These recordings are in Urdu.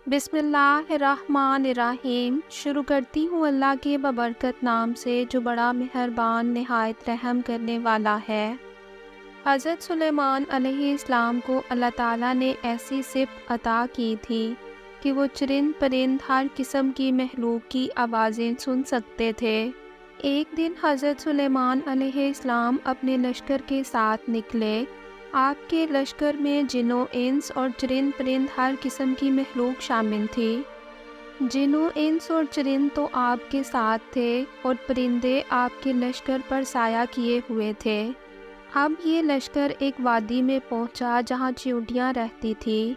بسم اللہ الرحمن الرحیم۔ شروع کرتی ہوں اللہ کے ببرکت نام سے جو بڑا مہربان نہایت رحم کرنے والا ہے۔ حضرت سلیمان علیہ السلام کو اللہ تعالیٰ نے ایسی صفت عطا کی تھی کہ وہ چرند پرند ہر قسم کی مخلوق کی آوازیں سن سکتے تھے۔ ایک دن حضرت سلیمان علیہ السلام اپنے لشکر کے ساتھ نکلے۔ آپ کے لشکر میں جنوں انس اور چرند پرند ہر قسم کی مخلوق شامل تھی۔ جنوں انس اور چرند تو آپ کے ساتھ تھے اور پرندے آپ کے لشکر پر سایہ کیے ہوئے تھے۔ اب یہ لشکر ایک وادی میں پہنچا جہاں چیونٹیاں رہتی تھیں۔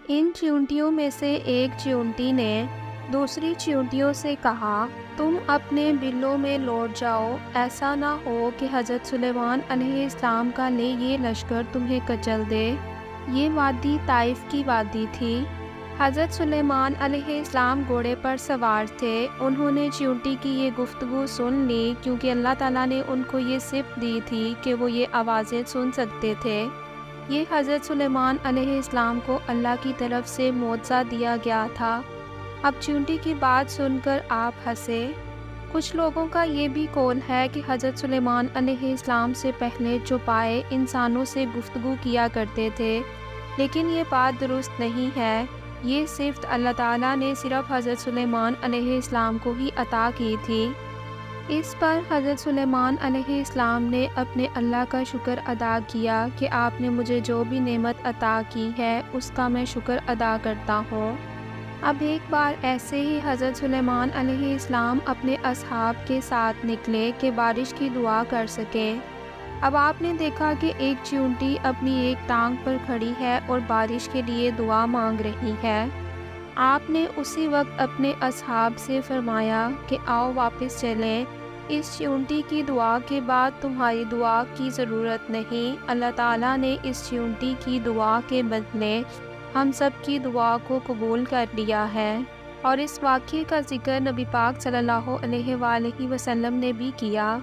ان چیونٹیوں میں سے ایک چیونٹی نے دوسری چیونٹیوں سے کہا، تم اپنے بلوں میں لوٹ جاؤ، ایسا نہ ہو کہ حضرت سلیمان علیہ السلام کا لے یہ لشکر تمہیں کچل دے۔ یہ وادی طائف کی وادی تھی۔ حضرت سلیمان علیہ السلام گھوڑے پر سوار تھے۔ انہوں نے چیونٹی کی یہ گفتگو سن لی کیونکہ اللہ تعالیٰ نے ان کو یہ صفت دی تھی کہ وہ یہ آوازیں سن سکتے تھے۔ یہ حضرت سلیمان علیہ السلام کو اللہ کی طرف سے معجزہ دیا گیا تھا۔ اب چیونٹی کی بات سن کر آپ ہنسے۔ کچھ لوگوں کا یہ بھی قول ہے کہ حضرت سلیمان علیہ السلام سے پہلے چوپائے انسانوں سے گفتگو کیا کرتے تھے، لیکن یہ بات درست نہیں ہے۔ یہ صفت اللہ تعالیٰ نے صرف حضرت سلیمان علیہ السلام کو ہی عطا کی تھی۔ اس پر حضرت سلیمان علیہ السلام نے اپنے اللہ کا شکر ادا کیا کہ آپ نے مجھے جو بھی نعمت عطا کی ہے اس کا میں شکر ادا کرتا ہوں۔ اب ایک بار ایسے ہی حضرت سلیمان علیہ السلام اپنے اصحاب کے ساتھ نکلے کہ بارش کی دعا کر سکیں۔ اب آپ نے دیکھا کہ ایک چیونٹی اپنی ایک ٹانگ پر کھڑی ہے اور بارش کے لیے دعا مانگ رہی ہے۔ آپ نے اسی وقت اپنے اصحاب سے فرمایا کہ آؤ واپس چلیں، اس چیونٹی کی دعا کے بعد تمہاری دعا کی ضرورت نہیں۔ اللہ تعالیٰ نے اس چیونٹی کی دعا کے بدلے ہم سب کی دعا کو قبول کر لیا ہے۔ اور اس واقعے کا ذکر نبی پاک صلی اللہ علیہ وآلہ وسلم نے بھی کیا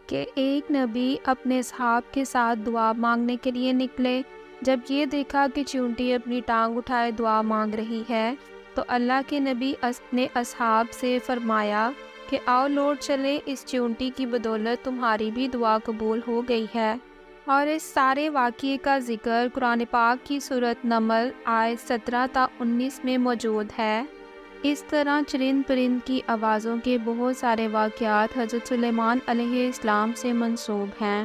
کہ ایک نبی اپنے اصحاب کے ساتھ دعا مانگنے کے لیے نکلے۔ جب یہ دیکھا کہ چیونٹی اپنی ٹانگ اٹھائے دعا مانگ رہی ہے تو اللہ کے نبی نے اصحاب سے فرمایا کہ آؤ لوٹ چلیں، اس چیونٹی کی بدولت تمہاری بھی دعا قبول ہو گئی ہے۔ اور اس سارے واقعے کا ذکر قرآن پاک کی سورۃ نمل آیت 17 تا 19 میں موجود ہے۔ اس طرح چرند پرند کی آوازوں کے بہت سارے واقعات حضرت سلیمان علیہ السلام سے منسوب ہیں،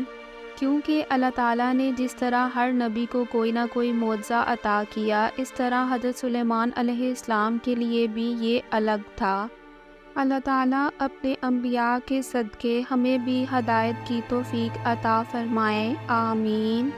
کیونکہ اللہ تعالیٰ نے جس طرح ہر نبی کو کوئی نہ کوئی معجزہ عطا کیا، اس طرح حضرت سلیمان علیہ السلام کے لیے بھی یہ الگ تھا۔ اللہ تعالیٰ اپنے انبیاء کے صدقے ہمیں بھی ہدایت کی توفیق عطا فرمائے، آمین۔